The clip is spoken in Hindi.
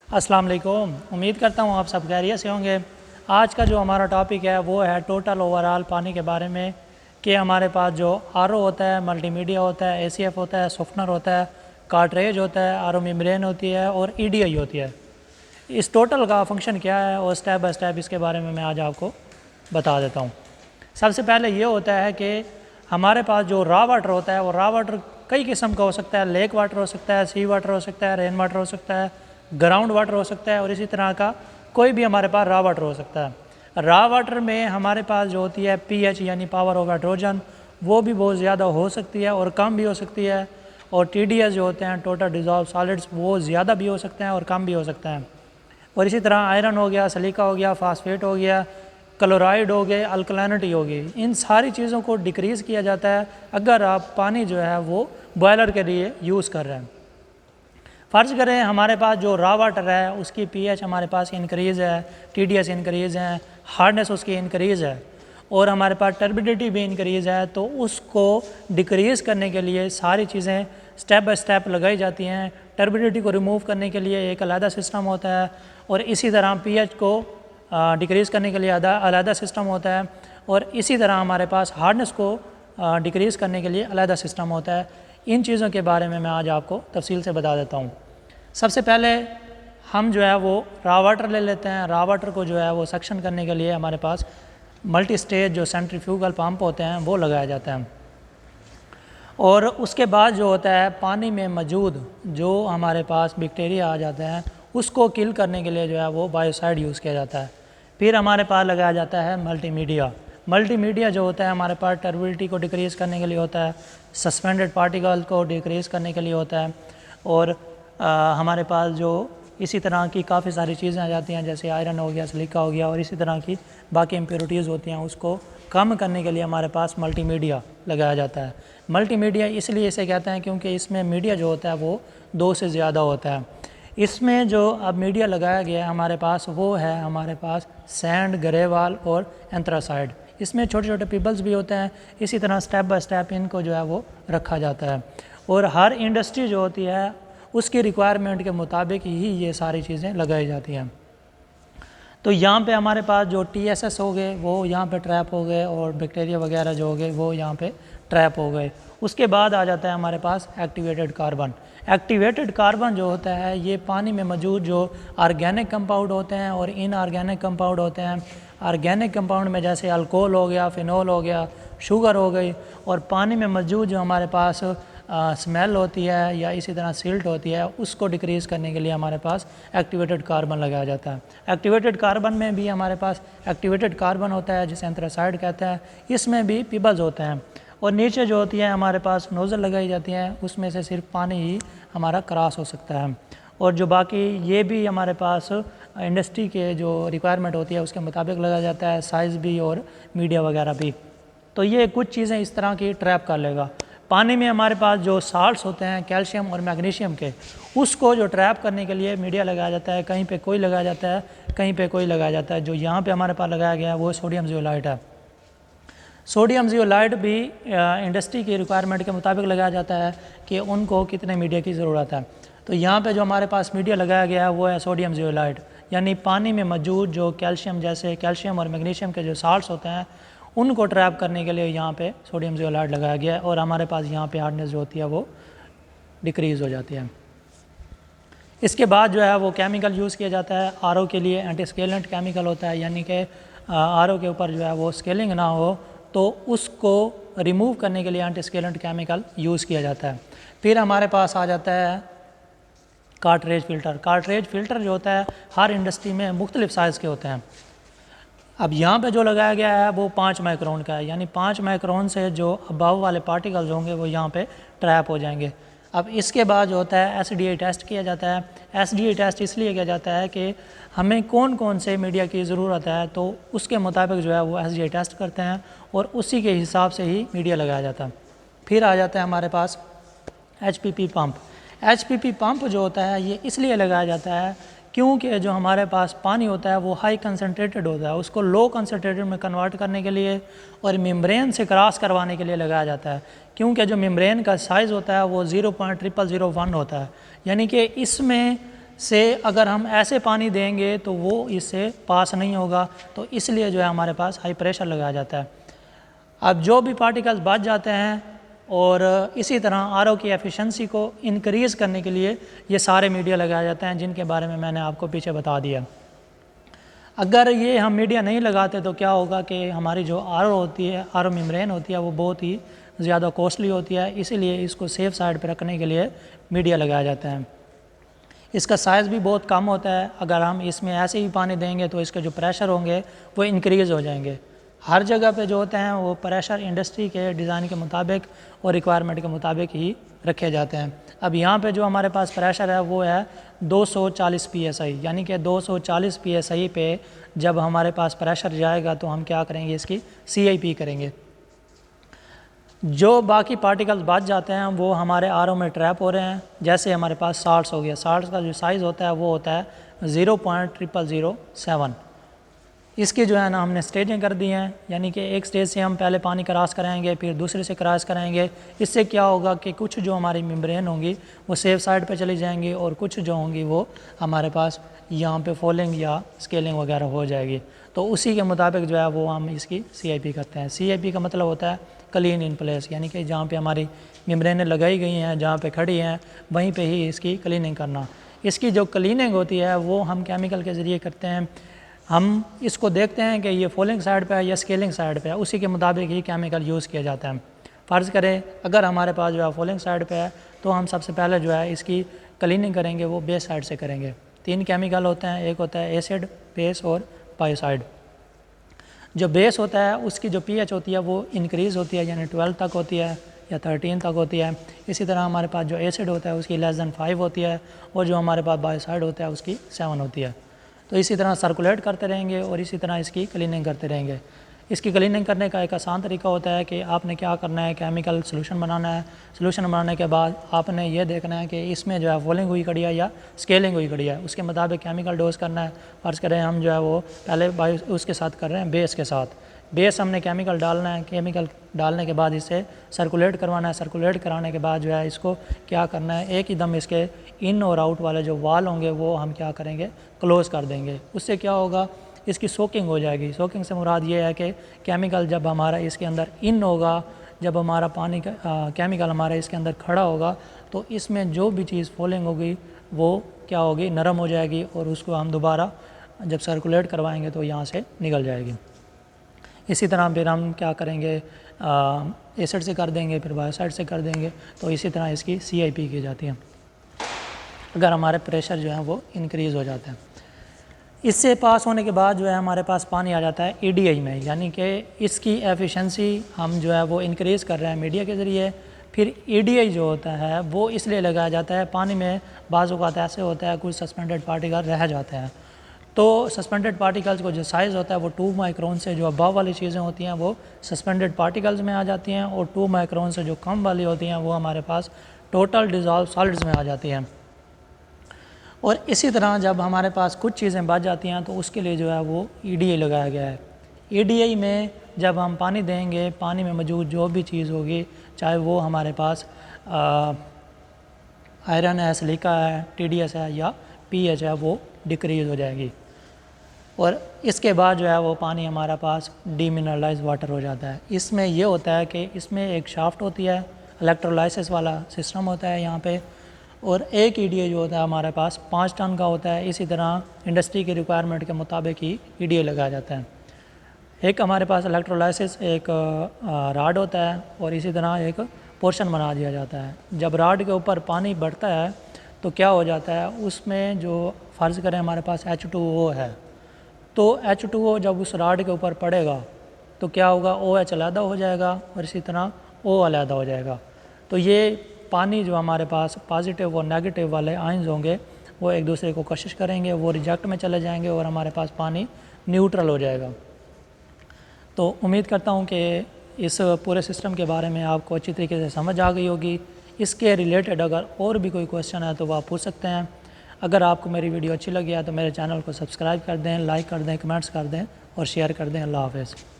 अस्सलाम वालेकुम। उम्मीद करता हूँ आप सब खैरियत से होंगे। आज का जो हमारा टॉपिक है वो है टोटल ओवरऑल पानी के बारे में कि हमारे पास जो आरओ होता है, मल्टीमीडिया होता है, एसीएफ होता है, सॉफ्टनर होता है, कार्ट्रेज होता है, आरओ मेम्ब्रेन होती है और ईडीआई होती है। इस टोटल का फंक्शन क्या है और स्टेप बाय स्टेप इसके बारे में मैं आज आपको बता देता हूँ। सबसे पहले ये होता है कि हमारे पास जो रॉ वाटर होता है वो रॉ वाटर कई किस्म का हो सकता है। लेक वाटर हो सकता है, सी वाटर हो सकता है, रेन वाटर हो सकता है, ग्राउंड वाटर हो सकता है और इसी तरह का कोई भी हमारे पास रॉ वाटर हो सकता है। रॉ वाटर में हमारे पास जो होती है पीएच यानी पावर ऑफ हाइड्रोजन वो भी बहुत ज़्यादा हो सकती है और कम भी हो सकती है। और टीडीएस जो होते हैं टोटल डिजॉल्व सॉलिड्स वो ज़्यादा भी हो सकते हैं और कम भी हो सकते हैं। और इसी तरह आयरन हो गया, सिलिका हो गया, फास्फेट हो गया, क्लोराइड हो गए, अल्कलैनिटी हो गई, इन सारी चीज़ों को डिक्रीज़ किया जाता है अगर आप पानी जो है वो बॉयलर के लिए यूज़ कर रहे हैं। फ़र्ज़ करें हमारे पास जो रॉ वाटर है उसकी पीएच हमारे पास इंक्रीज़ है, टीडीएस इंक्रीज़ है, हार्डनेस उसकी इंक्रीज़ है और हमारे पास टर्बिडिटी भी इंक्रीज़ है, तो उसको डिक्रीज़ करने के लिए सारी चीज़ें स्टेप बाय स्टेप लगाई जाती हैं। टर्बिडिटी को रिमूव करने के लिए एक अलग सिस्टम होता है और इसी तरह पीएच को डिक्रीज़ करने के लिए अलग सिस्टम होता है और इसी तरह हमारे पास हार्डनेस को डिक्रीज़ करने के लिए अलग सिस्टम होता है। इन चीज़ों के बारे में मैं आज आपको तफसील से बता देता हूँ। सबसे पहले हम जो है वो रॉ वाटर ले लेते हैं। रॉ वाटर को जो है वो सक्शन करने के लिए हमारे पास मल्टी स्टेज जो सेंट्रीफ्यूगल पंप होते हैं वो लगाया जाता है और उसके बाद जो होता है पानी में मौजूद जो हमारे पास बैक्टीरिया आ जाते हैं उसको किल करने के लिए जो है वो बायोसाइड यूज़ किया जाता है। फिर हमारे पास लगाया जाता है मल्टीमीडिया। मल्टीमीडिया जो होता है हमारे पास टर्बिडिटी को डिक्रीज़ करने के लिए होता है, सस्पेंडेड पार्टिकल को डिक्रीज़ करने के लिए होता है और हमारे पास जो इसी तरह की काफ़ी सारी चीज़ें आ जाती हैं जैसे आयरन हो गया, सिलिका हो गया और इसी तरह की बाकी इम्प्योरिटीज़ होती हैं, उसको कम करने के लिए हमारे पास मल्टीमीडिया लगाया जाता है। मल्टीमीडिया इसलिए इसे कहते हैं क्योंकि इसमें मीडिया जो होता है वो 2 से ज़्यादा होता है। इसमें जो अब मीडिया लगाया गया है हमारे पास वो है हमारे पास सैंड, ग्रेवाल और एंथ्रासाइड। इसमें छोटे छोटे पिबल्स भी होते हैं। इसी तरह स्टेप बाय स्टेप इनको जो है वो रखा जाता है और हर इंडस्ट्री जो होती है उसकी रिक्वायरमेंट के मुताबिक ही ये सारी चीज़ें लगाई जाती हैं। तो यहाँ पे हमारे पास जो टीएसएस हो गए वो यहाँ पे ट्रैप हो गए और बैक्टीरिया वगैरह जो हो गए वो यहाँ पे ट्रैप हो गए। उसके बाद आ जाता है हमारे पास एक्टिवेटेड कार्बन। एक्टिवेटेड कार्बन जो होता है ये पानी में मौजूद जो ऑर्गेनिक कंपाउंड होते हैं और इनऑर्गेनिक कंपाउंड होते हैं। ऑर्गेनिक कंपाउंड में जैसे अल्कोहल हो गया, फिनॉल हो गया, शुगर हो गई और पानी में मौजूद जो हमारे पास स्मेल होती है या इसी तरह सिल्ट होती है उसको डिक्रीज़ करने के लिए हमारे पास एक्टिवेटेड कार्बन लगाया जाता है। एक्टिवेटेड कार्बन में भी हमारे पास एक्टिवेटेड कार्बन होता है जिसे एंथ्रासाइड कहते हैं। इसमें भी पिबल्स होते हैं और नीचे जो होती है हमारे पास नोज़ल लगाई जाती हैं, उसमें से सिर्फ पानी ही हमारा क्रॉस हो सकता है और जो बाकी ये भी हमारे पास इंडस्ट्री के जो रिक्वायरमेंट होती है उसके मुताबिक लगाया जाता है, साइज़ भी और मीडिया वगैरह भी। तो ये कुछ चीज़ें इस तरह की ट्रैप कर लेगा। पानी में हमारे पास जो साल्ट्स होते हैं कैल्शियम और मैग्नीशियम के, उसको जो ट्रैप करने के लिए मीडिया लगाया जाता है। कहीं पे कोई लगाया जाता है, कहीं पे कोई लगाया जाता है। जो यहाँ पे हमारे पास लगाया गया है वो सोडियम जियोलाइट है। सोडियम जियोलाइट भी इंडस्ट्री की रिक्वायरमेंट के मुताबिक लगाया जाता है कि उनको कितने मीडिया की ज़रूरत है। तो यहाँ पे जो हमारे पास मीडिया लगाया गया है वो है सोडियम जियोलाइट, यानी पानी में मौजूद जो कैल्शियम जैसे कैल्शियम और मैग्नीशियम के जो साल्ट्स होते हैं उनको ट्रैप करने के लिए यहाँ पे सोडियम जियोलाइट लगाया गया है और हमारे पास यहाँ पे हार्डनेस जो होती है वो डिक्रीज़ हो जाती है। इसके बाद जो है वो केमिकल यूज़ किया जाता है आरओ के लिए। एंटी स्केलेंट केमिकल होता है, यानी कि आरओ के ऊपर जो है वो स्केलिंग ना हो तो उसको रिमूव करने के लिए एंटी स्केलेंट केमिकल यूज़ किया जाता है। फिर हमारे पास आ जाता है कार्ट्रेज फ़िल्टर। कार्ट्रेज फ़िल्टर जो होता है हर इंडस्ट्री में मुख्तलिफ साइज़ के होते हैं। अब यहाँ पे जो लगाया गया है वो 5 माइक्रोन का है, यानी 5 माइक्रोन से जो अबाव वाले पार्टिकल्स होंगे वो यहाँ पे ट्रैप हो जाएंगे। अब इसके बाद जो होता है एसडीआई टेस्ट किया जाता है। एसडीआई टेस्ट इसलिए किया जाता है कि हमें कौन कौन से मीडिया की ज़रूरत है तो उसके मुताबिक जो है वो एसडीआई टेस्ट करते हैं और उसी के हिसाब से ही मीडिया लगाया जाता है। फिर आ जाता है हमारे पास एचपीपी पंप। एचपीपी पंप जो होता है ये इसलिए लगाया जाता है क्योंकि जो हमारे पास पानी होता है वो हाई कंसनट्रेटेड होता है, उसको लो कंसनट्रेटेड में कन्वर्ट करने के लिए और मेम्ब्रेन से क्रॉस करवाने के लिए लगाया जाता है। क्योंकि जो मेम्ब्रेन का साइज़ होता है वो 0.0001 होता है, यानी कि इसमें से अगर हम ऐसे पानी देंगे तो वो इससे पास नहीं होगा, तो इसलिए जो है हमारे पास हाई प्रेशर लगाया जाता है। अब जो भी पार्टिकल्स बच जाते हैं और इसी तरह आरओ की एफिशिएंसी को इंक्रीज़ करने के लिए ये सारे मीडिया लगाए जाते हैं जिनके बारे में मैंने आपको पीछे बता दिया। अगर ये हम मीडिया नहीं लगाते तो क्या होगा कि हमारी जो आरओ होती है, आरओ मेम्ब्रेन होती है, वो बहुत ही ज़्यादा कॉस्टली होती है, इसीलिए इसको सेफ़ साइड पर रखने के लिए मीडिया लगाया जाता है। इसका साइज़ भी बहुत कम होता है, अगर हम इसमें ऐसे ही पानी देंगे तो इसके जो प्रेशर होंगे वो इंक्रीज़ हो जाएंगे। हर जगह पे जो होते हैं वो प्रेशर इंडस्ट्री के डिज़ाइन के मुताबिक और रिक्वायरमेंट के मुताबिक ही रखे जाते हैं। अब यहाँ पे जो हमारे पास प्रेशर है वो है 240 psi, यानी कि 240 psi पे जब हमारे पास प्रेशर जाएगा तो हम क्या करेंगे, इसकी CIP करेंगे। जो बाकी पार्टिकल्स बच जाते हैं वो हमारे आरओ में ट्रैप हो रहे हैं। जैसे हमारे पास साल्ट्स हो गया, साल्ट्स का जो साइज़ होता है वो होता है 0.0007। इसकी जो है ना हमने स्टेजें कर दी हैं, यानी कि एक स्टेज से हम पहले पानी क्रॉस कराएंगे, फिर दूसरे से क्रॉस कराएंगे। इससे क्या होगा कि कुछ जो हमारी मेम्ब्रेन होंगी वो सेफ साइड पे चली जाएंगी और कुछ जो होंगी वो हमारे पास यहाँ पे फॉलिंग या स्केलिंग वगैरह हो जाएगी। तो उसी के मुताबिक जो है वो हम इसकी CIP करते हैं। CIP का मतलब होता है क्लीन इन प्लेस, यानी कि जहाँ पे हमारी मेम्ब्रेनें लगाई गई हैं, जहाँ पे खड़ी हैं, वहीं पे ही इसकी क्लीनिंग करना। इसकी जो क्लीनिंग होती है वो हम केमिकल के ज़रिए करते हैं। हम इसको देखते हैं कि ये फॉलिंग साइड पे है या स्केलिंग साइड पे है, उसी के मुताबिक ही केमिकल यूज़ किया जाता है। फ़र्ज़ करें अगर हमारे पास जो है फॉलिंग साइड पे है तो हम सबसे पहले जो है इसकी क्लीनिंग करेंगे वो बेस साइड से करेंगे। 3 केमिकल होते हैं, एक होता है एसिड, बेस और बायोसाइड। जो बेस होता है उसकी जो pH होती है वो इंक्रीज़ होती है, यानी 12 तक होती है या 13 तक होती है। इसी तरह हमारे पास जो एसिड होता है उसकी <5 होती है और जो हमारे पास बायोसाइड होता है उसकी 7 होती है। तो इसी तरह सर्कुलेट करते रहेंगे और इसी तरह इसकी क्लीनिंग करते रहेंगे। इसकी क्लीनिंग करने का एक आसान तरीका होता है कि आपने क्या करना है, केमिकल सोल्यूशन बनाना है। सोल्यूशन बनाने के बाद आपने ये देखना है कि इसमें जो है फॉलिंग हुई खड़ी है या स्केलिंग हुई खड़ी है, उसके मुताबिक केमिकल डोज करना है। फ़र्ज़ करें हम जो है वो पहले बायो उसके साथ कर रहे हैं बेस के साथ, बेस हमने केमिकल डालना है, केमिकल डालने के बाद इसे सर्कुलेट करवाना है। सर्कुलेट कराने के बाद जो है इसको क्या करना है, एक ही दम इसके इन और आउट वाले जो वाल होंगे वो हम क्या करेंगे, क्लोज़ कर देंगे। उससे क्या होगा, इसकी सोकिंग हो जाएगी। सोकिंग से मुराद ये है कि केमिकल जब हमारा इसके अंदर इन होगा, जब हमारा पानी का केमिकल हमारा इसके अंदर खड़ा होगा तो इसमें जो भी चीज़ फॉलिंग होगी वो क्या होगी, नरम हो जाएगी और उसको हम दोबारा जब सर्कुलेट करवाएंगे तो यहाँ से निकल जाएगी। इसी तरह फिर हम क्या करेंगे, एसिड से कर देंगे, फिर बायोसाइड से कर देंगे। तो इसी तरह इसकी CIP की जाती है अगर हमारे प्रेशर जो है वो इंक्रीज़ हो जाता है। इससे पास होने के बाद जो है हमारे पास पानी आ जाता है EDI में, यानी कि इसकी एफिशिएंसी हम जो है वो इंक्रीज़ कर रहे हैं मीडिया के ज़रिए। फिर EDI जो होता है वो इसलिए लगाया जाता है, पानी में बाज़ औक़ात ऐसे होता है कुछ सस्पेंडेड पार्टिकल रह जाते हैं, तो सस्पेंडेड पार्टिकल्स को जो साइज़ होता है वो 2 माइक्रोन से जो अबव वाली चीज़ें होती हैं वो सस्पेंडेड पार्टिकल्स में आ जाती हैं और 2 माइक्रोन से जो कम वाली होती हैं वो हमारे पास टोटल डिज़ोल्व सॉलिड्स में आ जाती हैं। और इसी तरह जब हमारे पास कुछ चीज़ें बच जाती हैं तो उसके लिए जो है वो EDI लगाया गया है। EDI में जब हम पानी देंगे, पानी में मौजूद जो भी चीज़ होगी, चाहे वो हमारे पास आयरन है, सिलिका है, TDS है या pH है, वो डिक्रीज़ हो जाएगी और इसके बाद जो है वो पानी हमारा पास डीमिनरलाइज वाटर हो जाता है। इसमें ये होता है कि इसमें एक शाफ्ट होती है, इलेक्ट्रोलाइसिस वाला सिस्टम होता है यहाँ पे, और एक EDI जो होता है हमारे पास 5 टन का होता है। इसी तरह इंडस्ट्री की रिक्वायरमेंट के मुताबिक ही EDI लगाया जाता है। एक हमारे पास इलेक्ट्रोलाइसिस एक राड होता है और इसी तरह एक पोर्शन बना दिया जाता है। जब राड के ऊपर पानी बढ़ता है तो क्या हो जाता है, उसमें जो फ़र्ज़ करें हमारे पास H2O है, तो H2O जब उस राड के ऊपर पड़ेगा तो क्या होगा, OH अलहदा हो जाएगा और इसी तरह O अलहदा हो जाएगा। तो ये पानी जो हमारे पास पॉजिटिव और नेगेटिव वाले आयंस होंगे वो एक दूसरे को कशिश करेंगे, वो रिजेक्ट में चले जाएंगे और हमारे पास पानी न्यूट्रल हो जाएगा। तो उम्मीद करता हूँ कि इस पूरे सिस्टम के बारे में आपको अच्छी तरीके से समझ आ गई होगी। इसके रिलेटेड अगर और भी कोई क्वेश्चन है तो वो आप पूछ सकते हैं। अगर आपको मेरी वीडियो अच्छी लगी है तो मेरे चैनल को सब्सक्राइब कर दें, लाइक कर दें, कमेंट्स कर दें और शेयर कर दें। अल्लाह हाफ़िज़।